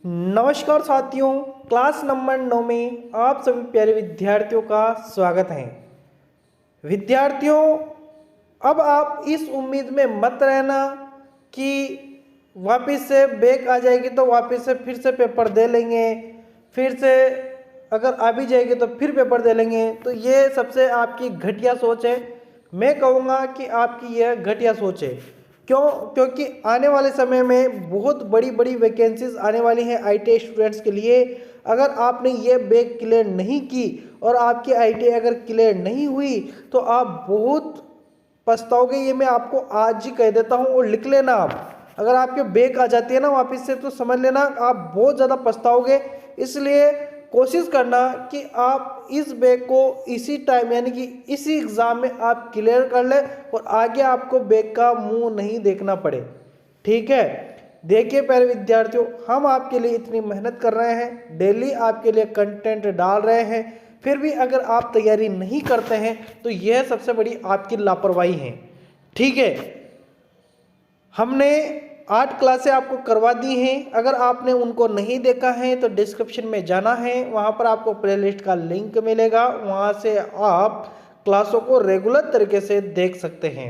नमस्कार साथियों, class number 9 में आप सभी प्यारे विद्यार्थियों का स्वागत है। विद्यार्थियों, अब आप इस उम्मीद में मत रहना कि वापस से बैक आ जाएगी तो वापस से फिर से पेपर दे लेंगे, फिर से अगर आ भी जाएगी तो फिर पेपर दे लेंगे। तो ये सबसे आपकी घटिया सोच है। मैं कहूँगा कि आपकी यह घटिया सोच है। क्यों? क्योंकि आने वाले समय में बहुत बड़ी बड़ी वैकेंसीज आने वाली हैं आईटीआई स्टूडेंट्स के लिए। अगर आपने ये बैक क्लियर नहीं की और आपकी आईटीआई अगर क्लियर नहीं हुई तो आप बहुत पछताओगे। ये मैं आपको आज ही कह देता हूँ और लिख लेना। आप अगर आपके बैक आ जाती है ना वापस से तो समझ लेना आप बहुत ज़्यादा पछताओगे। इसलिए कोशिश करना कि आप इस बैक को इसी टाइम यानी कि इसी एग्ज़ाम में आप क्लियर कर ले और आगे आपको बैक का मुंह नहीं देखना पड़े। ठीक है? देखिए प्यारे विद्यार्थियों, हम आपके लिए इतनी मेहनत कर रहे हैं, डेली आपके लिए कंटेंट डाल रहे हैं, फिर भी अगर आप तैयारी नहीं करते हैं तो यह सबसे बड़ी आपकी लापरवाही है। ठीक है? हमने 8 क्लासें आपको करवा दी हैं। अगर आपने उनको नहीं देखा है तो डिस्क्रिप्शन में जाना है, वहाँ पर आपको प्लेलिस्ट का लिंक मिलेगा, वहाँ से आप क्लासों को रेगुलर तरीके से देख सकते हैं।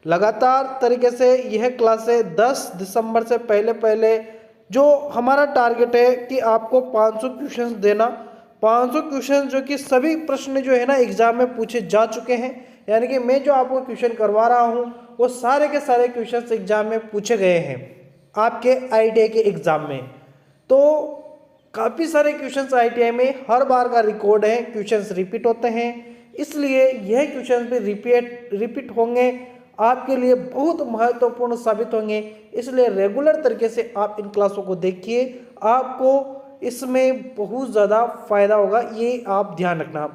लगातार तरीके से यह क्लासें 10 दिसंबर से पहले पहले जो हमारा टारगेट है कि आपको 500 क्वेश्चन देना। 500 क्वेश्चन जो कि सभी प्रश्न जो है ना एग्जाम में पूछे जा चुके हैं, यानी कि मैं जो आपको क्वेश्चन करवा रहा हूँ वो सारे के सारे क्वेश्चन एग्जाम में पूछे गए हैं आपके आईटीआई के एग्जाम में। तो काफ़ी सारे क्वेश्चंस आईटीआई में हर बार का रिकॉर्ड है, क्वेश्चंस रिपीट होते हैं, इसलिए यह क्वेश्चंस भी रिपीट होंगे, आपके लिए बहुत महत्वपूर्ण साबित होंगे। इसलिए रेगुलर तरीके से आप इन क्लासों को देखिए, आपको इसमें बहुत ज़्यादा फायदा होगा, ये आप ध्यान रखना।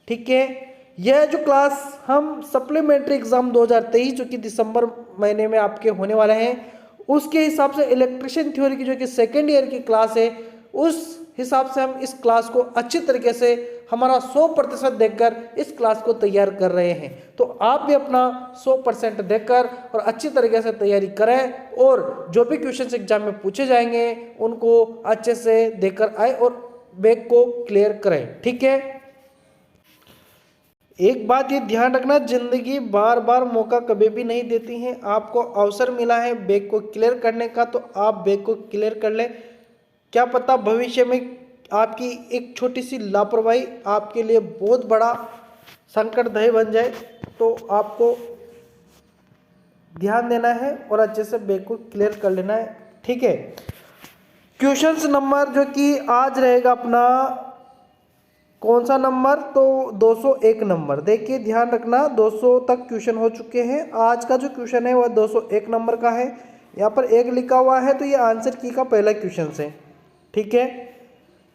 ठीक है? यह जो क्लास हम सप्लीमेंट्री एग्जाम 2023 जो कि दिसंबर महीने में आपके होने वाले हैं, उसके हिसाब से इलेक्ट्रिशियन थ्योरी की जो कि सेकेंड ईयर की क्लास है, उस हिसाब से हम इस क्लास को अच्छी तरीके से हमारा 100% देकर इस क्लास को तैयार कर रहे हैं। तो आप भी अपना 100% देकर और अच्छी तरीके से तैयारी करें और जो भी क्वेश्चन एग्जाम में पूछे जाएंगे उनको अच्छे से देकर आए और बैक को क्लियर करें। ठीक है? एक बात ये ध्यान रखना, जिंदगी बार बार मौका कभी भी नहीं देती है। आपको अवसर मिला है बैक को क्लियर करने का तो आप बैक को क्लियर कर ले। क्या पता भविष्य में आपकी एक छोटी सी लापरवाही आपके लिए बहुत बड़ा संकटदायी बन जाए। तो आपको ध्यान देना है और अच्छे से बैक को क्लियर कर लेना है। ठीक है? क्वेश्चंस नंबर जो कि आज रहेगा अपना कौन सा नंबर, तो 201 नंबर। देखिए ध्यान रखना, 200 तक क्वेश्चन हो चुके हैं। आज का जो क्वेश्चन है वह 201 नंबर का है। यहाँ पर 1 लिखा हुआ है तो ये आंसर की का पहला क्वेश्चन है। ठीक है?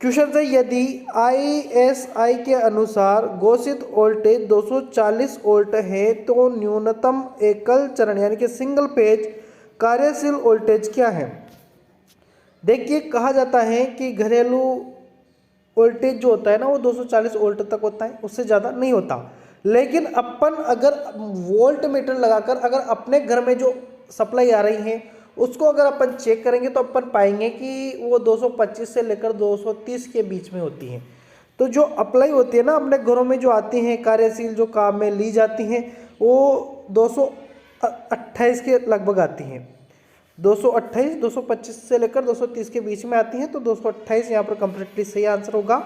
क्वेश्चन है, यदि ISI के अनुसार घोषित वोल्टेज 240 वोल्ट है तो न्यूनतम एकल चरण यानी कि सिंगल फेज कार्यशील वोल्टेज क्या है? देखिए कहा जाता है कि घरेलू वोल्टेज जो होता है ना वो 240 वोल्ट तक होता है, उससे ज़्यादा नहीं होता। लेकिन अपन अगर वोल्ट मीटर लगाकर अगर अपने घर में जो सप्लाई आ रही है उसको अगर अपन चेक करेंगे तो अपन पाएंगे कि वो 225 से लेकर 230 के बीच में होती है। तो जो अप्लाई होती है ना अपने घरों में जो आती हैं कार्यशील जो काम में ली जाती हैं वो 228 के लगभग आती हैं। 228, 225 से लेकर 230 के बीच में आती हैं, तो 228 यहाँ पर कंप्लीटली सही आंसर होगा।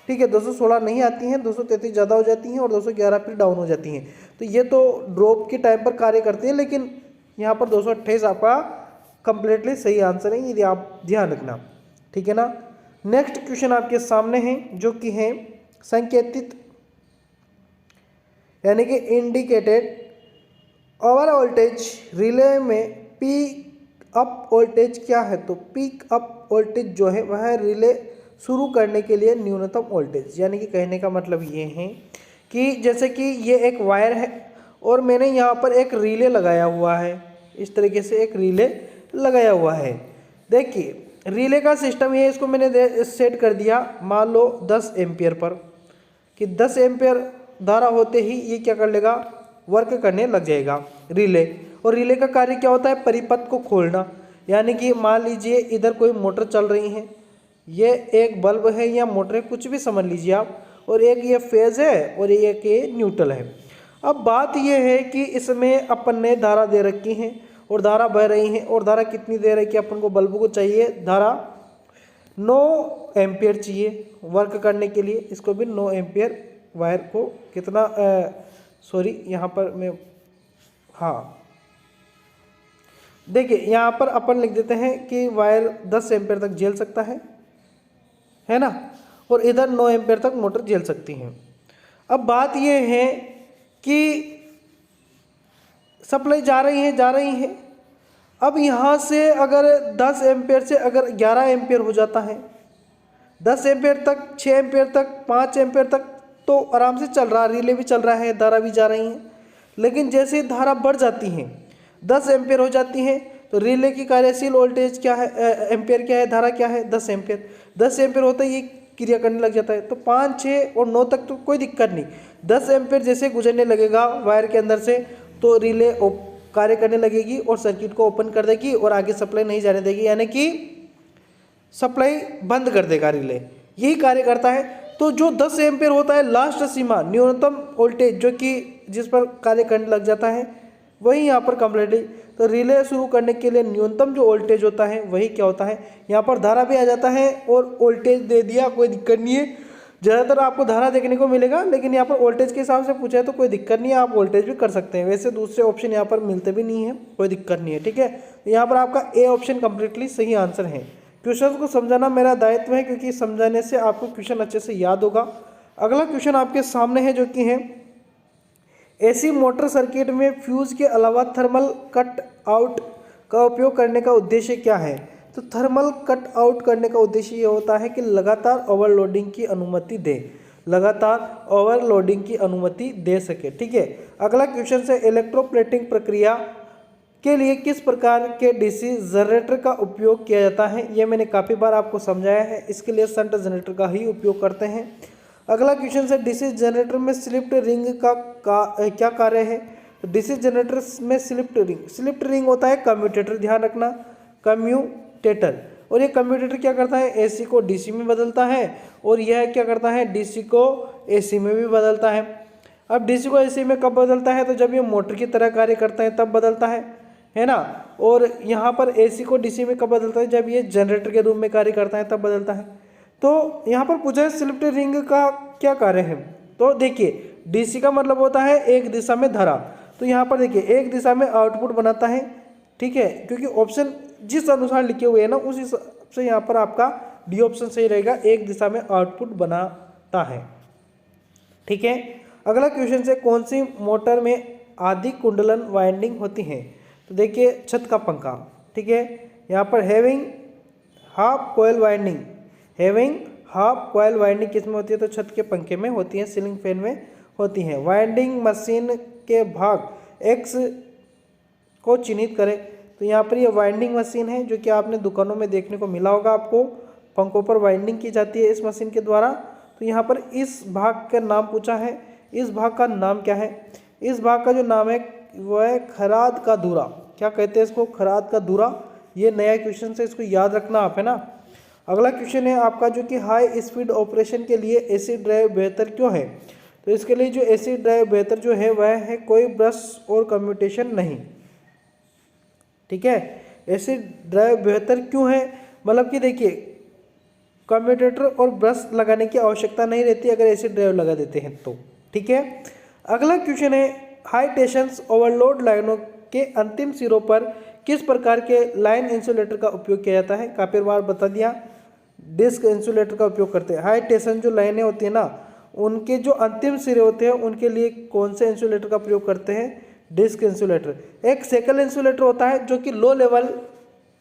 ठीक है? 216 नहीं आती हैं, 233 ज़्यादा हो जाती हैं और 211 फिर डाउन हो जाती हैं। तो ये तो ड्रॉप के टाइम पर कार्य करती हैं, लेकिन यहाँ पर 228 आपका कंप्लीटली सही आंसर है, यदि आप ध्यान रखना। ठीक है ना? नेक्स्ट क्वेश्चन आपके सामने है जो कि है संकेतित यानी कि इंडिकेटेड ओवर वोल्टेज रिले में पीक अप वोल्टेज क्या है? तो पीक अप वोल्टेज जो है वह रिले शुरू करने के लिए न्यूनतम वोल्टेज, यानी कि कहने का मतलब ये है कि जैसे कि ये एक वायर है और मैंने यहाँ पर एक रिले लगाया हुआ है, इस तरीके से एक रिले लगाया हुआ है। देखिए रिले का सिस्टम ये, इसको मैंने सेट कर दिया मान लो 10 एम्पियर पर, कि 10 एम्पियर धारा होते ही ये क्या कर लेगा, वर्क करने लग जाएगा रिले। और रिले का कार्य क्या होता है? परिपथ को खोलना। यानी कि मान लीजिए इधर कोई मोटर चल रही है ये एक बल्ब है या मोटर है, कुछ भी समझ लीजिए आप, और एक ये फेज है और एक ये न्यूट्रल है। अब बात ये है कि इसमें अपन ने धारा दे रखी है और धारा बह रही है, और धारा कितनी दे रही है कि अपन को बल्ब को चाहिए, धारा 9 एम्पियर चाहिए वर्क करने के लिए। इसको भी 9 एम्पियर वायर को कितना सॉरी यहाँ पर मैं, हाँ देखिए यहाँ पर अपन लिख देते हैं कि वायर 10 एम्पियर तक झेल सकता है ना, और इधर 9 एम्पियर तक मोटर झेल सकती है। अब बात ये है कि सप्लाई जा रही है। अब यहाँ से अगर 10 एम्पियर से अगर 11 एम्पियर हो जाता है, 10 एम्पियर तक, 6 एम्पियर तक, 5 एम्पियर तक तो आराम से चल रहा, रिले भी चल रहा है, धारा भी जा रही है। लेकिन जैसे धारा बढ़ जाती है, 10 एम्पियर हो जाती है, तो रिले की कार्यशील वोल्टेज क्या है, एम्पियर क्या है, धारा क्या है, 10 एम्पियर। 10 एम्पियर होता है ये क्रिया करने लग जाता है। तो 5, 6 और 9 तक तो कोई दिक्कत नहीं। 10 एम्पियर जैसे गुजरने लगेगा वायर के अंदर से, तो रिले कार्य करने लगेगी और सर्किट को ओपन कर देगी और आगे सप्लाई नहीं जाने देगी, यानी कि सप्लाई बंद कर देगा रिले, यही कार्य करता है। तो जो 10 एम्पियर होता है लास्ट सीमा, न्यूनतम वोल्टेज जो कि जिस पर कार्य करने लग जाता है, वही यहाँ पर कंप्लीट है। तो रिले शुरू करने के लिए न्यूनतम जो वोल्टेज होता है वही क्या होता है, यहाँ पर धारा भी आ जाता है और वोल्टेज दे दिया, कोई दिक्कत नहीं है। ज़्यादातर आपको धारा देखने को मिलेगा, लेकिन यहाँ पर वोल्टेज के हिसाब से पूछा है तो कोई दिक्कत नहीं है, आप वोल्टेज भी कर सकते हैं। वैसे दूसरे ऑप्शन यहाँ पर मिलते भी नहीं है, कोई दिक्कत नहीं है, ठीक है। तो यहाँ पर आपका ए ऑप्शन कम्प्लीटली सही आंसर है। क्वेश्चन को समझाना मेरा दायित्व है, क्योंकि समझाने से आपको क्वेश्चन अच्छे से याद होगा। अगला क्वेश्चन आपके सामने है, जो कि है एसी मोटर सर्किट में फ्यूज के अलावा थर्मल कट आउट का उपयोग करने का उद्देश्य क्या है। तो थर्मल कट आउट करने का उद्देश्य ये होता है कि लगातार ओवरलोडिंग की अनुमति दे, लगातार ओवरलोडिंग की अनुमति दे सके, ठीक है। अगला क्वेश्चन है इलेक्ट्रोप्लेटिंग प्रक्रिया के लिए किस प्रकार के डीसी जनरेटर का उपयोग किया जाता है। ये मैंने काफ़ी बार आपको समझाया है, इसके लिए शंट जनरेटर का ही उपयोग करते हैं। अगला क्वेश्चन है डीसी जनरेटर में स्लिप्ड रिंग का क्या कार्य है। तो डीसी जनरेटर में स्लिप्ड रिंग होता है कम्यूटेटर, ध्यान रखना, कम्यूटेटर। और ये कम्यूटेटर क्या करता है, एसी को डीसी में बदलता है, और यह क्या करता है, डीसी को एसी में भी बदलता है। अब डीसी को एसी में कब बदलता है, तो जब ये मोटर की तरह कार्य करता है तब बदलता है ना। और यहाँ पर एसी को डीसी में कब बदलता है, जब ये जनरेटर के रूप में कार्य करता है तब बदलता है। तो यहाँ पर पूछा है स्लिप्ड रिंग का क्या कार्य है। तो देखिए डीसी का मतलब होता है एक दिशा में धारा, तो यहाँ पर देखिए एक दिशा में आउटपुट बनाता है, ठीक है, क्योंकि ऑप्शन जिस अनुसार लिखे हुए हैं ना उस हिसाब से यहाँ पर आपका डी ऑप्शन सही रहेगा, एक दिशा में आउटपुट बनाता है, ठीक है। अगला क्वेश्चन से कौन सी मोटर में आदि कुंडलन वाइंडिंग होती है। तो देखिए छत का पंखा, ठीक है, यहाँ पर having half coil winding, having half coil winding किस में होती है, तो छत के पंखे में होती है, सीलिंग फैन में होती है। वाइंडिंग मशीन के भाग एक्स को चिन्हित करें। तो यहाँ पर ये वाइंडिंग मशीन है, जो कि आपने दुकानों में देखने को मिला होगा, आपको पंखों पर वाइंडिंग की जाती है इस मशीन के द्वारा। तो यहाँ पर इस भाग का नाम पूछा है, इस भाग का नाम क्या है। इस भाग का जो नाम है वो है खराद का धुरा। क्या कहते हैं इसको, खराद का धुरा। ये नया क्वेश्चन है, इसको याद रखना आप, है ना। अगला क्वेश्चन है आपका, जो कि हाई स्पीड ऑपरेशन के लिए एसी ड्राइव बेहतर क्यों है। तो इसके लिए जो एसी ड्राइव बेहतर जो है वह है कोई ब्रश और कम्यूटेशन नहीं, ठीक है। एसी ड्राइव बेहतर क्यों है, मतलब कि देखिए कम्यूटेटर और ब्रश लगाने की आवश्यकता नहीं रहती अगर एसी ड्राइव लगा देते हैं तो, ठीक है। अगला क्वेश्चन है हाई टेंशन ओवरलोड लाइनों के अंतिम सिरों पर किस प्रकार के लाइन इंसुलेटर का उपयोग किया जाता है। काफी बार बता दिया, डिस्क इंसुलेटर का उपयोग करते हैं। हाई टेंशन जो लाइनें होती है ना, उनके जो अंतिम सिरे होते हैं उनके लिए कौन से इंसुलेटर का प्रयोग करते हैं, डिस्क इंसुलेटर। एक सेकल इंसुलेटर होता है जो कि लो लेवल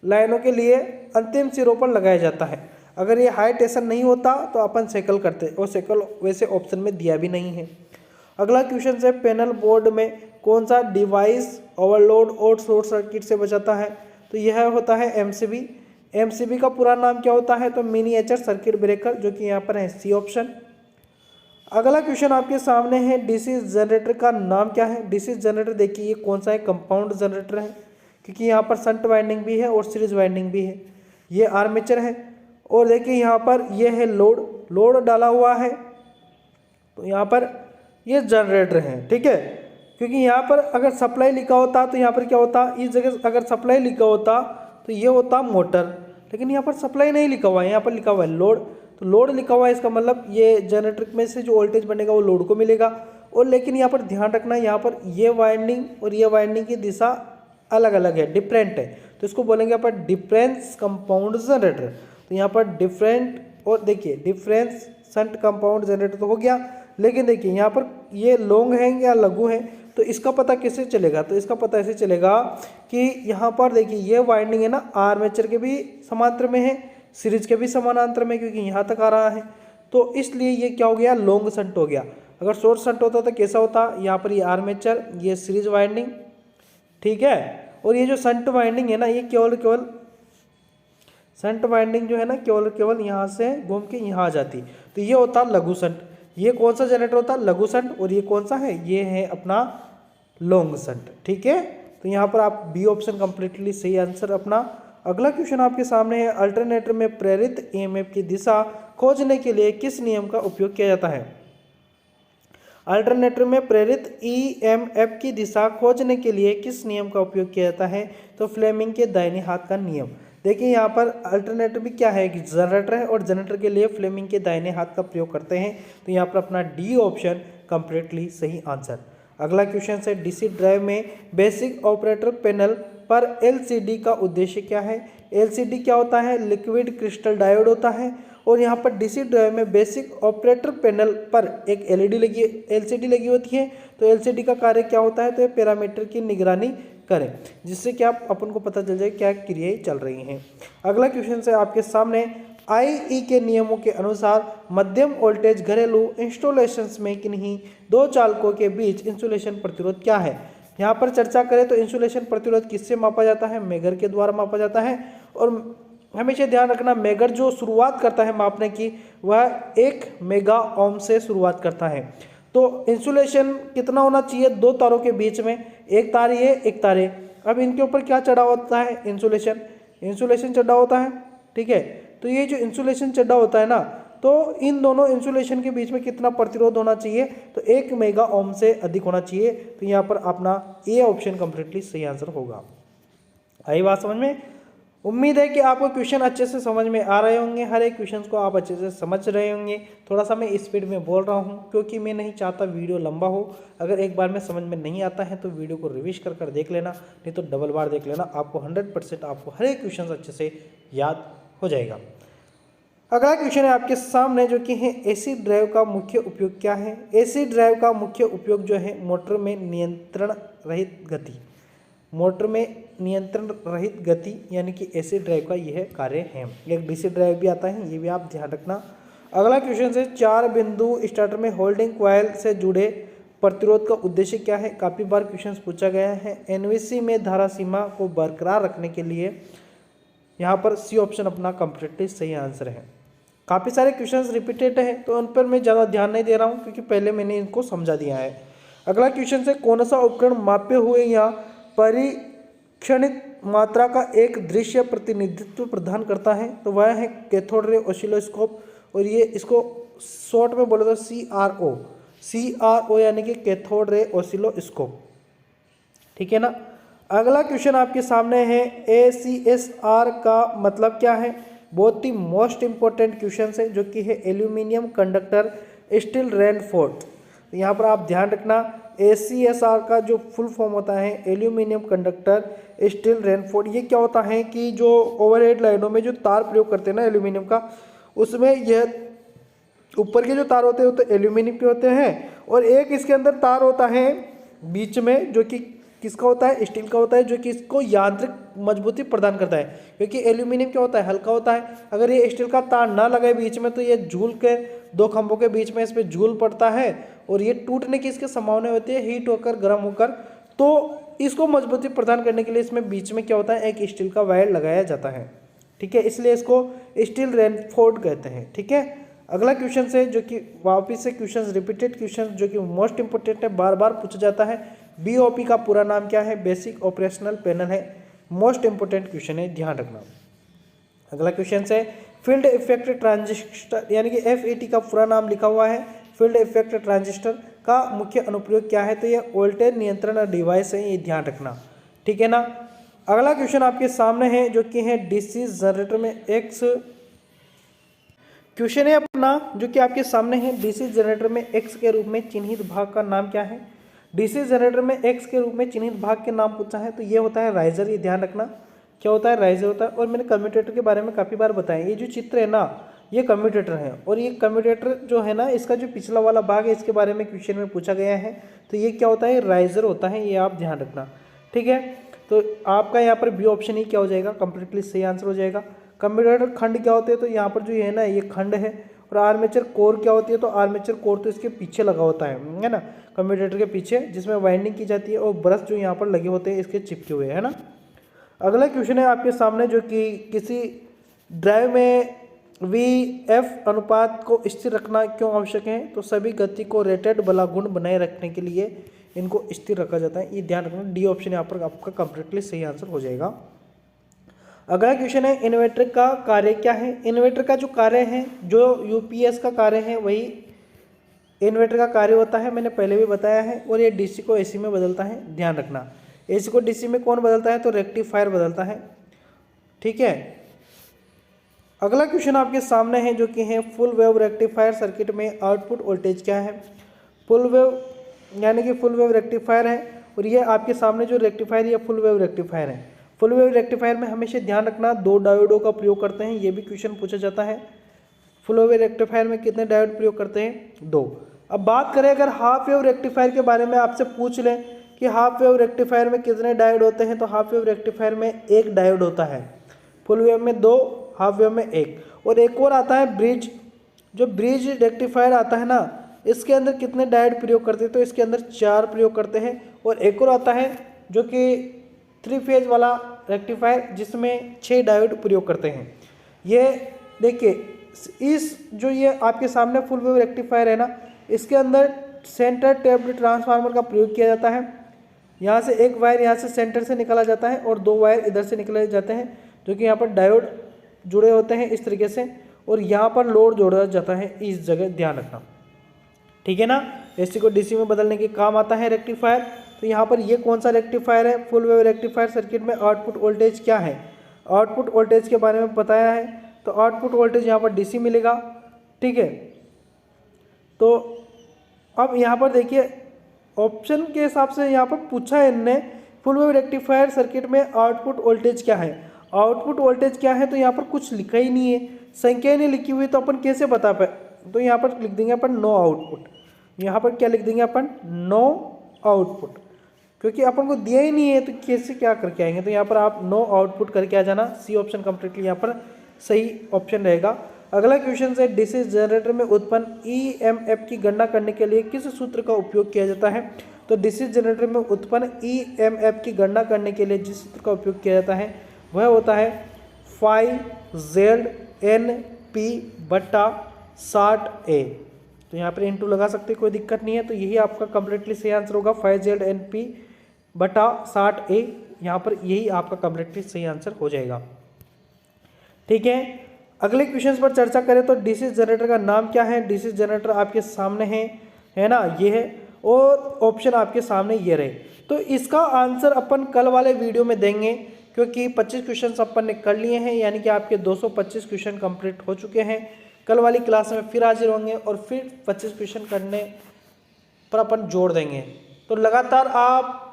लाइनों के लिए अंतिम सिरों पर लगाया जाता है। अगर ये हाई टेंशन नहीं होता तो अपन सेकल करते, और सेकल वैसे ऑप्शन में दिया भी नहीं है। अगला क्वेश्चन है पैनल बोर्ड में कौन सा डिवाइस ओवरलोड और शॉर्ट सर्किट से बचाता है। तो यह होता है एमसीबी। एमसीबी का पूरा नाम क्या होता है, तो मिनिएचर सर्किट ब्रेकर, जो कि यहाँ पर है सी ऑप्शन। अगला क्वेश्चन आपके सामने है डीसी जनरेटर का नाम क्या है। डीसी जनरेटर देखिए ये कौन सा है, कंपाउंड जनरेटर है, क्योंकि यहाँ पर शंट वाइंडिंग भी है और सीरीज वाइंडिंग भी है। ये आर्मेचर है और देखिए यहाँ पर ये है लोड डाला हुआ है, तो यहाँ पर ये जनरेटर है, ठीक है। क्योंकि यहाँ पर अगर सप्लाई लिखा होता तो यहाँ पर क्या होता, इस जगह अगर सप्लाई लिखा होता तो ये होता मोटर, लेकिन यहाँ पर सप्लाई नहीं लिखा हुआ है, यहाँ पर लिखा हुआ है लोड। तो लोड लिखा हुआ है, इसका मतलब ये जनरेटर में से जो वोल्टेज बनेगा वो लोड को मिलेगा। और लेकिन यहाँ पर ध्यान रखना, यहाँ पर ये वाइंडिंग और ये वाइंडिंग की दिशा अलग अलग है, डिफरेंट है, तो इसको बोलेंगे अपन डिफरेंस कंपाउंड जनरेटर। तो यहाँ पर डिफरेंट और देखिए डिफरेंस शंट कंपाउंड जनरेटर तो हो गया, लेकिन देखिए यहाँ पर ये लॉन्ग है या लघु है, तो इसका पता कैसे चलेगा, तो इसका पता ऐसे चलेगा कि यहाँ पर देखिए ये वाइंडिंग है ना आर्मेचर के भी समांतर में है, सीरीज के भी समानांतर में, क्योंकि यहाँ तक आ रहा है, तो इसलिए ये क्या हो गया, लॉन्ग शंट हो गया। अगर शॉर्ट शंट होता तो कैसा होता, यहाँ पर ये आर्मेचर, ये सीरीज वाइंडिंग, ठीक है। और ये जो शंट वाइंडिंग है ना, ये केवल शंट वाइंडिंग जो है ना केवल यहाँ से घूम के यहाँ आ जाती, तो ये होता लघु शंट। ये कौन सा जनरेटर होता, लघु शंट। और ये कौन सा है, ये है अपना लॉन्ग शंट, ठीक है। तो यहाँ पर आप बी ऑप्शन कंप्लीटली सही आंसर अपना। अगला क्वेश्चन आपके सामने है, अल्टरनेटर में प्रेरित ईएमएफ की दिशा खोजने के लिए किस नियम का उपयोग किया जाता है। अल्टरनेटर में प्रेरित ईएमएफ की दिशा खोजने के लिए किस नियम का उपयोग किया जाता है, तो फ्लेमिंग के दाहिने हाथ का नियम। देखिए यहाँ पर अल्टरनेटर भी क्या है कि जनरेटर है, और जनरेटर के लिए फ्लेमिंग के दाहिने हाथ का प्रयोग करते हैं, तो यहाँ पर अपना डी ऑप्शन कंप्लीटली सही आंसर। अगला क्वेश्चन है, डीसी ड्राइव में बेसिक ऑपरेटर पैनल पर एलसीडी का उद्देश्य क्या है। एलसीडी क्या होता है, लिक्विड क्रिस्टल डायोड होता है। और यहाँ पर डीसी ड्राइव में बेसिक ऑपरेटर पैनल पर एक एलसीडी लगी होती है, तो एलसीडी का कार्य क्या होता है, तो ये पैरामीटर की निगरानी करें, जिससे कि आप अपन को पता चल जाए क्या क्रियाएं चल रही हैं। अगला क्वेश्चन है आपके सामने, आईई के नियमों के अनुसार मध्यम वोल्टेज घरेलू इंस्टॉलेशंस में किन्हीं दो चालकों के बीच इंसुलेशन प्रतिरोध क्या है। यहाँ पर चर्चा करें तो इंसुलेशन प्रतिरोध किससे मापा जाता है, मेगर के द्वारा मापा जाता है। और हमेशा ध्यान रखना, मेगर जो शुरुआत करता है मापने की वह 1 मेगा ओम से शुरुआत करता है। तो इंसुलेशन कितना होना चाहिए, दो तारों के बीच में, एक तार ये एक तार ये। अब इनके ऊपर क्या चढ़ा होता है, इंसुलेशन चढ़ा होता है, ठीक है। तो ये जो इंसुलेशन चढ़ा होता है ना, तो इन दोनों इंसुलेशन के बीच में कितना प्रतिरोध होना चाहिए, तो 1 मेगा ओम से अधिक होना चाहिए। तो यहाँ पर अपना ए ऑप्शन कंप्लीटली सही आंसर होगा। आई बात समझ में। उम्मीद है कि आपको क्वेश्चन अच्छे से समझ में आ रहे होंगे, हर एक क्वेश्चन को आप अच्छे से समझ रहे होंगे। थोड़ा सा मैं स्पीड में बोल रहा हूँ क्योंकि मैं नहीं चाहता वीडियो लंबा हो। अगर एक बार में समझ में नहीं आता है तो वीडियो को रिवीज कर देख लेना, नहीं तो डबल बार देख लेना, आपको 100% आपको हर एक क्वेश्चन अच्छे से याद हो जाएगा। अगला क्वेश्चन है आपके सामने जो कि है, एसी ड्राइव का मुख्य उपयोग क्या है। एसी ड्राइव का मुख्य उपयोग जो है मोटर में नियंत्रण रहित गति यानी कि एसी ड्राइव का यह कार्य है। एक डीसी ड्राइव भी आता है, ये भी आप ध्यान रखना। अगला क्वेश्चन है, 4 बिंदु स्टार्टर में होल्डिंग कॉइल से जुड़े प्रतिरोध का उद्देश्य क्या है। काफ़ी बार क्वेश्चन पूछा गया है। एनवीसी में धारा सीमा को बरकरार रखने के लिए, यहाँ पर सी ऑप्शन अपना कंप्लीटली सही आंसर है। काफ़ी सारे क्वेश्चंस रिपीटेड है तो उन पर मैं ज़्यादा ध्यान नहीं दे रहा हूँ क्योंकि पहले मैंने इनको समझा दिया है। अगला क्वेश्चन है, कौन सा उपकरण मापे हुए या परीक्षणित मात्रा का एक दृश्य प्रतिनिधित्व प्रदान करता है, तो वह है कैथोड रे ऑसिलोस्कोप। और ये इसको शॉर्ट में बोले तो CRO यानी कि कैथोड रे ऑसिलोस्कोप, ठीक है ना। अगला क्वेश्चन आपके सामने है, ACSR का मतलब क्या है। बहुत ही मोस्ट इंपॉर्टेंट क्वेश्चन है जो कि है एल्यूमिनियम कंडक्टर स्टील रेनफोर्स्ड। तो यहाँ पर आप ध्यान रखना, ACSR का जो फुल फॉर्म होता है एल्यूमिनियम कंडक्टर स्टील रेनफोर्स्ड। ये क्या होता है कि जो ओवरहेड लाइनों में जो तार प्रयोग करते हैं ना एल्यूमिनियम का, उसमें यह ऊपर के जो तार होते हैं वो तो एल्यूमिनियम के होते हैं, और एक इसके अंदर तार होता है बीच में जो कि किसका होता है, स्टील का होता है, जो कि इसको यांत्रिक मजबूती प्रदान करता है। क्योंकि एल्यूमिनियम क्या होता है, हल्का होता है। अगर ये स्टील का तार ना लगाए बीच में तो ये झूल के दो खंभों के बीच में इस पर झूल पड़ता है और ये टूटने की इसकी संभावना होती है, हीट होकर गर्म होकर। तो इसको मजबूती प्रदान करने के लिए इसमें बीच में क्या होता है, एक स्टील का वायर लगाया जाता है, ठीक है। इसलिए इसको स्टील रेनफोर्स्ड कहते हैं, ठीक है। अगला क्वेश्चन है जो कि वापिस से क्वेश्चन रिपीटेड क्वेश्चन जो कि मोस्ट इंपोर्टेंट है, बार बार पूछा जाता है। BOP का पूरा नाम क्या है, बेसिक ऑपरेशनल पैनल है। मोस्ट इंपोर्टेंट क्वेश्चन है, ध्यान रखना। अगला क्वेश्चन है, फील्ड इफेक्ट ट्रांजिस्टर यानी कि FET का पूरा नाम लिखा हुआ है। फील्ड इफेक्ट ट्रांजिस्टर का मुख्य अनुप्रयोग क्या है, तो ये वोल्टेज नियंत्रण डिवाइस है, ये ध्यान रखना, ठीक है ना। अगला क्वेश्चन आपके सामने है जो कि है डीसी जनरेटर में एक्स क्वेश्चन है अपना जो कि आपके सामने है। डीसी जनरेटर में एक्स के रूप में चिन्हित भाग का नाम क्या है। डीसी जनरेटर में एक्स के रूप में चिन्हित भाग के नाम पूछा है तो ये होता है राइजर, ये ध्यान रखना क्या होता है, राइजर होता है। और मैंने कम्यूटेटर के बारे में काफ़ी बार बताया, ये जो चित्र है ना ये कम्यूटेटर है, और ये कम्यूटेटर जो है ना इसका जो पिछला वाला भाग है इसके बारे में क्वेश्चन में पूछा गया है, तो ये क्या होता है, राइजर होता है, ये आप ध्यान रखना, ठीक है। तो आपका यहाँ पर बी ऑप्शन ही क्या हो जाएगा, कंप्लीटली सही आंसर हो जाएगा। कम्यूटेटर खंड क्या होते हैं, तो यहाँ पर जो है ना ये खंड है। और आर्मेचर कोर क्या होती है, तो आर्मेचर कोर तो इसके पीछे लगा होता है ना, कम्यूटेटर के पीछे, जिसमें वाइंडिंग की जाती है और ब्रश जो यहाँ पर लगे होते हैं इसके चिपके हुए है ना। अगला क्वेश्चन है आपके सामने जो कि किसी ड्राइव में VF अनुपात को स्थिर रखना क्यों आवश्यक है, तो सभी गति को रेटेड बला गुण बनाए रखने के लिए इनको स्थिर रखा जाता है, ये ध्यान रखना। डी ऑप्शन यहाँ पर आपका कंप्लीटली सही आंसर हो जाएगा। अगला क्वेश्चन है इन्वर्टर का कार्य क्या है। इन्वर्टर का जो कार्य है, जो UPS का कार्य है वही इन्वर्टर का कार्य होता है, मैंने पहले भी बताया है। और ये DC को AC में बदलता है, ध्यान रखना। AC को DC में कौन बदलता है, तो रेक्टिफायर बदलता है, ठीक है। अगला क्वेश्चन आपके सामने है जो कि है फुल वेव रेक्टिफायर सर्किट में आउटपुट वोल्टेज क्या है। फुल वेव यानी कि फुल वेव रेक्टिफायर है, और ये आपके सामने जो रेक्टिफायर ये फुल वेव रेक्टिफायर है। फुल वेव रेक्टिफायर में हमेशा ध्यान रखना 2 डायोडों का प्रयोग करते हैं, ये भी क्वेश्चन पूछा जाता है। फुल वेव रेक्टिफायर में कितने डायोड प्रयोग करते हैं, 2। अब बात करें अगर हाफ वेव रेक्टिफायर के बारे में आपसे पूछ लें कि हाफ वेव रेक्टिफायर में कितने डायोड होते हैं, तो हाफ वेव रेक्टिफायर में 1 डायोड होता है, फुल वेव में 2, हाफ वेव में 1। और एक और आता है ब्रिज, जो ब्रिज रेक्टिफायर आता है ना इसके अंदर कितने डायोड प्रयोग करते हैं, तो इसके अंदर 4 प्रयोग करते हैं। और एक और आता है जो कि 3 फेज वाला रेक्टिफायर जिसमें 6 डायोड प्रयोग करते हैं। ये देखिए इस जो ये आपके सामने फुल वेव रेक्टिफायर है ना इसके अंदर सेंटर टैप्ड ट्रांसफार्मर का प्रयोग किया जाता है। यहाँ से एक वायर यहाँ से सेंटर से निकाला जाता है और 2 वायर इधर से निकाले जाते हैं, जो कि यहाँ पर डायोड जुड़े होते हैं इस तरीके से, और यहाँ पर लोड जोड़ा जाता है इस जगह, ध्यान रखना, ठीक है ना। AC को DC में बदलने के काम आता है रेक्टिफायर। तो यहाँ पर ये कौन सा रेक्टिफायर है, फुल वेव रेक्टिफायर सर्किट में आउटपुट वोल्टेज क्या है, आउटपुट वोल्टेज के बारे में बताया है। तो आउटपुट वोल्टेज यहाँ पर DC मिलेगा, ठीक है। तो अब यहाँ पर देखिए ऑप्शन के हिसाब से यहाँ पर पूछा है इनने फुल वेव रेक्टिफायर सर्किट में आउटपुट वोल्टेज क्या है। आउटपुट वोल्टेज क्या है, तो यहाँ पर कुछ लिखा ही नहीं है, संख्या नहीं लिखी हुई, तो अपन कैसे बता पाए। तो यहाँ पर लिख देंगे अपन नो आउटपुट, यहाँ पर क्या लिख देंगे अपन, नो आउटपुट, क्योंकि अपन को दिया ही नहीं है तो कैसे क्या करके आएंगे। तो यहाँ पर आप नो आउटपुट करके आ जाना, सी ऑप्शन कंप्लीटली यहाँ पर सही ऑप्शन रहेगा। अगला क्वेश्चन है डीसी जनरेटर में उत्पन्न EMF की गणना करने के लिए किस सूत्र का उपयोग किया जाता है। तो डीसी जनरेटर में उत्पन्न EMF की गणना करने के लिए जिस सूत्र का उपयोग किया जाता है वह होता है phi/ZNP/60A। तो यहाँ पर इंटू लगा सकते कोई दिक्कत नहीं है। तो यही आपका कंप्लीटली सही आंसर होगा, 5ZNP/60A, यहाँ पर यही आपका कंप्लीटली सही आंसर हो जाएगा, ठीक है। अगले क्वेश्चन पर चर्चा करें तो डीसी जनरेटर का नाम क्या है। डीसी जनरेटर आपके सामने है ना, ये है, और ऑप्शन आपके सामने ये रहे। तो इसका आंसर अपन कल वाले वीडियो में देंगे, क्योंकि 25 क्वेश्चन अपन ने कर लिए हैं, यानी कि आपके 225 क्वेश्चन कंप्लीट हो चुके हैं। कल वाली क्लास में फिर हाजिर होंगे और फिर 25 क्वेश्चन करने पर अपन जोड़ देंगे। तो लगातार आप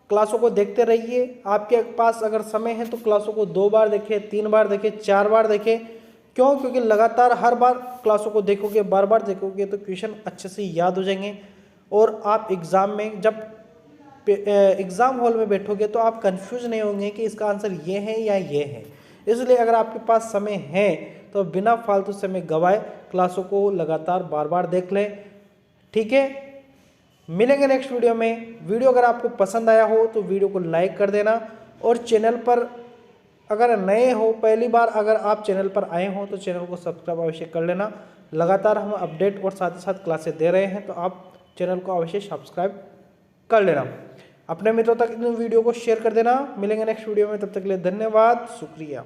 क्लासों को देखते रहिए। आपके पास अगर समय है तो क्लासों को 2 बार देखें, 3 बार देखें, 4 बार देखें। क्यों? क्योंकि लगातार हर बार क्लासों को देखोगे, बार बार देखोगे तो क्वेश्चन अच्छे से याद हो जाएंगे, और आप एग्ज़ाम में जब एग्ज़ाम हॉल में बैठोगे तो आप कंफ्यूज नहीं होंगे कि इसका आंसर ये है या ये है। इसलिए अगर आपके पास समय है तो बिना फालतू समय गवाए क्लासों को लगातार बार बार देख लें, ठीक है। मिलेंगे नेक्स्ट वीडियो में। वीडियो अगर आपको पसंद आया हो तो वीडियो को लाइक कर देना, और चैनल पर अगर नए हो, पहली बार अगर आप चैनल पर आए हो तो चैनल को सब्सक्राइब अवश्य कर लेना। लगातार हम अपडेट और साथ ही साथ क्लासेस दे रहे हैं, तो आप चैनल को अवश्य सब्सक्राइब कर लेना। अपने मित्रों तक इन वीडियो को शेयर कर देना। मिलेंगे नेक्स्ट वीडियो में, तब तक के लिए धन्यवाद, शुक्रिया।